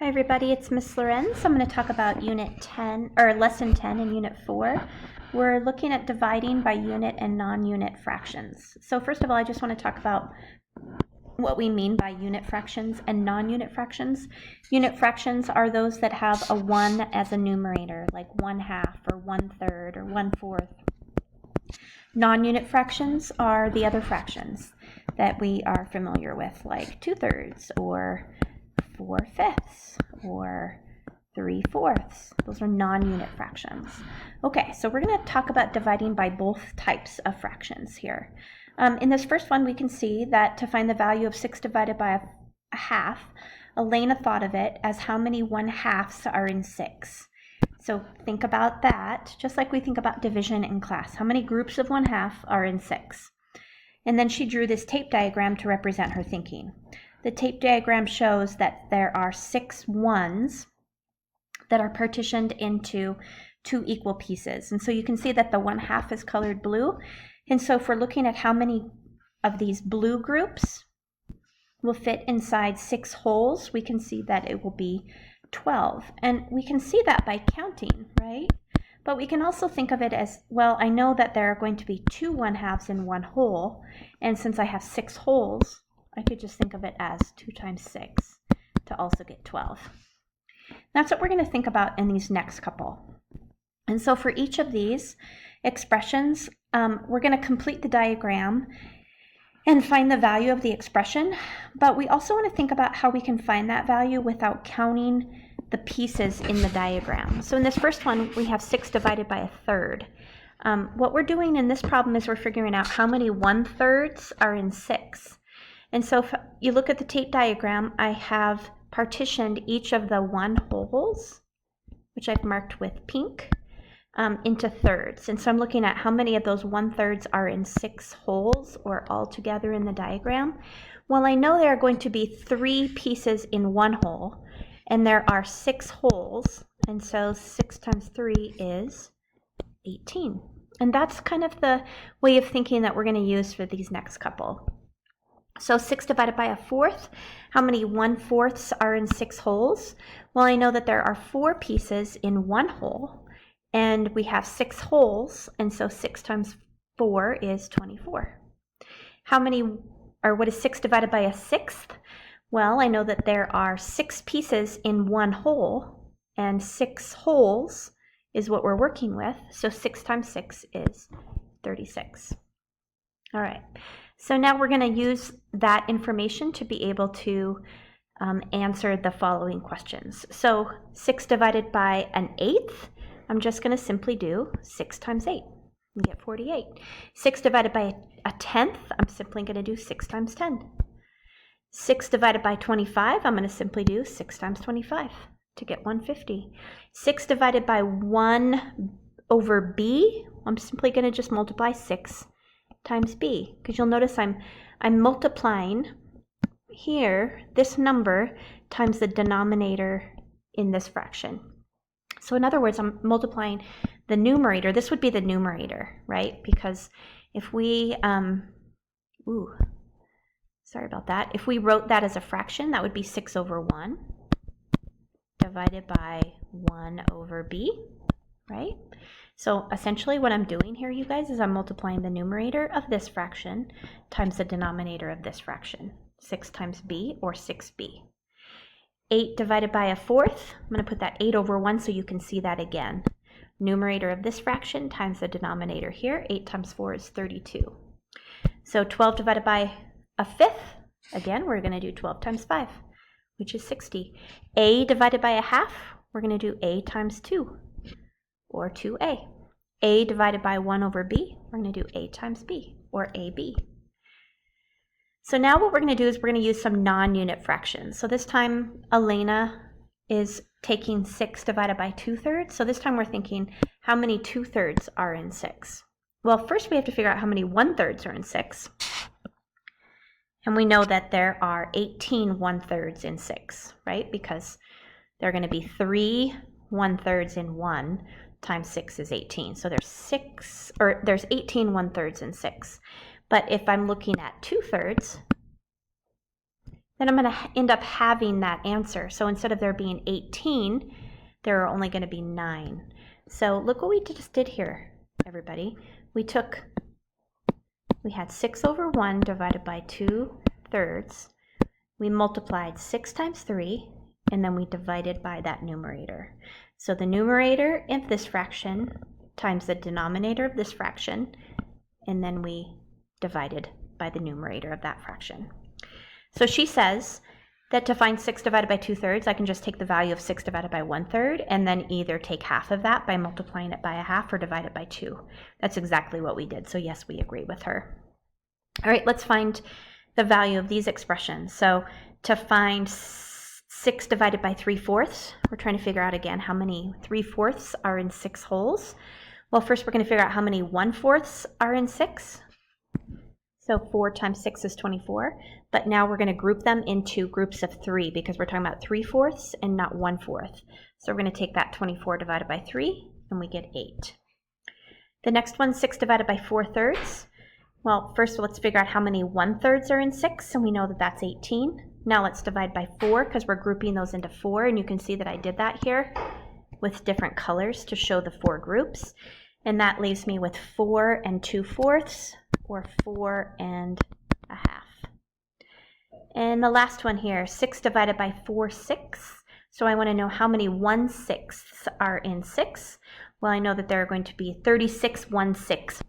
Hi everybody, it's Miss Lorenz. I'm going to talk about Unit 10, or Lesson 10 in Unit 4. We're looking at dividing by unit and non-unit fractions. So first of all, I just want to talk about what we mean by unit fractions and non-unit fractions. Unit fractions are those that have a 1 as a numerator, like 1/2 or 1/3 or 1/4. Non-unit fractions are the other fractions that we are familiar with, like 2/3 or 4/5 or 3/4. Those are non-unit fractions. Okay, so we're going to talk about dividing by both types of fractions here. In this first one, we can see that to find the value of 6 divided by a half, Elena thought of it as how many 1/2s are in 6. So think about that, just like we think about division in class. How many groups of 1/2 are in 6? And then she drew this tape diagram to represent her thinking. The tape diagram shows that there are 6 ones that are partitioned into 2 equal pieces. And so you can see that the 1/2 is colored blue. And so if we're looking at how many of these blue groups will fit inside 6 holes, we can see that it will be 12. And we can see that by counting, right? But we can also think of it as, well, I know that there are going to be 2 1/2s in one hole. And since I have 6 holes, I could just think of it as 2 times 6 to also get 12. That's what we're going to think about in these next couple. And so for each of these expressions, we're going to complete the diagram and find the value of the expression. But we also want to think about how we can find that value without counting the pieces in the diagram. So in this first one, we have 6 divided by 1/3. What we're doing in this problem is we're figuring out how many 1/3s are in 6. And so if you look at the tape diagram, I have partitioned each of the 1 holes, which I've marked with pink, into thirds. And so I'm looking at how many of those 1/3s are in 6 holes or all together in the diagram. Well, I know there are going to be 3 pieces in 1 hole, and there are 6 holes, and so 6 times 3 is 18. And that's kind of the way of thinking that we're going to use for these next couple. So 6 divided by 1/4, how many 1/4s are in 6 holes? Well, I know that there are 4 pieces in 1 hole, and we have 6 holes, and so 6 times 4 is 24. What is 6 divided by 1/6? Well, I know that there are 6 pieces in 1 hole, and 6 holes is what we're working with, so 6 times 6 is 36. All right. So now we're going to use that information to be able to answer the following questions. So 6 divided by 1/8, I'm just going to simply do 6 times 8 and get 48. 6 divided by 1/10, I'm simply going to do 6 times 10. 6 divided by 25, I'm going to simply do 6 times 25 to get 150. 6 divided by 1/b, I'm simply going to just multiply 6 times b, because you'll notice I'm multiplying here this number times the denominator in this fraction. So in other words, I'm multiplying the numerator. This would be the numerator, right? Because if we sorry about that. If we wrote that as a fraction, that would be 6/1 divided by 1/b, right? So essentially what I'm doing here, you guys, is I'm multiplying the numerator of this fraction times the denominator of this fraction. 6 times b, or 6b. 8 divided by 1/4, I'm going to put that 8/1 so you can see that again. Numerator of this fraction times the denominator here. 8 times 4 is 32. So 12 divided by 1/5, again, we're going to do 12 times 5, which is 60. A divided by 1/2, we're going to do a times 2, or 2a. A divided by 1/b, we're going to do a times b, or ab. So now what we're going to do is we're going to use some non-unit fractions. So this time Elena is taking 6 divided by 2/3. So this time we're thinking, how many 2/3s are in 6? Well, first we have to figure out how many 1/3s are in 6. And we know that there are 18 1/3s in 6, right? Because there are going to be 3 1/3s in 1 times 6 is 18. So there's 18 1/3s in 6. But if I'm looking at 2/3, then I'm going to end up having that answer. So instead of there being 18, there are only going to be 9. So look what we just did here, everybody. We had 6 over 1 divided by 2/3. We multiplied 6 times 3, and then we divided by that numerator. So the numerator of this fraction times the denominator of this fraction, and then we divided by the numerator of that fraction. So she says that to find 6 divided by 2/3, I can just take the value of 6 divided by 1/3 and then either take half of that by multiplying it by a half or divide it by 2. That's exactly what we did. So yes, we agree with her. All right, let's find the value of these expressions. So to find 6 divided by 3/4, we're trying to figure out again how many 3/4 are in 6 wholes. Well, first we're going to figure out how many 1/4 are in 6. So 4 times 6 is 24, but now we're going to group them into groups of 3 because we're talking about 3/4 and not 1/4. So we're going to take that 24 divided by 3 and we get 8. The next one, 6 divided by 4/3. Well, first let's figure out how many 1/3 are in 6, and we know that that's 18. Now let's divide by 4 because we're grouping those into 4, and you can see that I did that here with different colors to show the 4 groups. And that leaves me with 4 2/4, or 4 1/2. And the last one here, 6 divided by 4/6. So I want to know how many 1/6 are in 6. Well, I know that there are going to be 36 1/6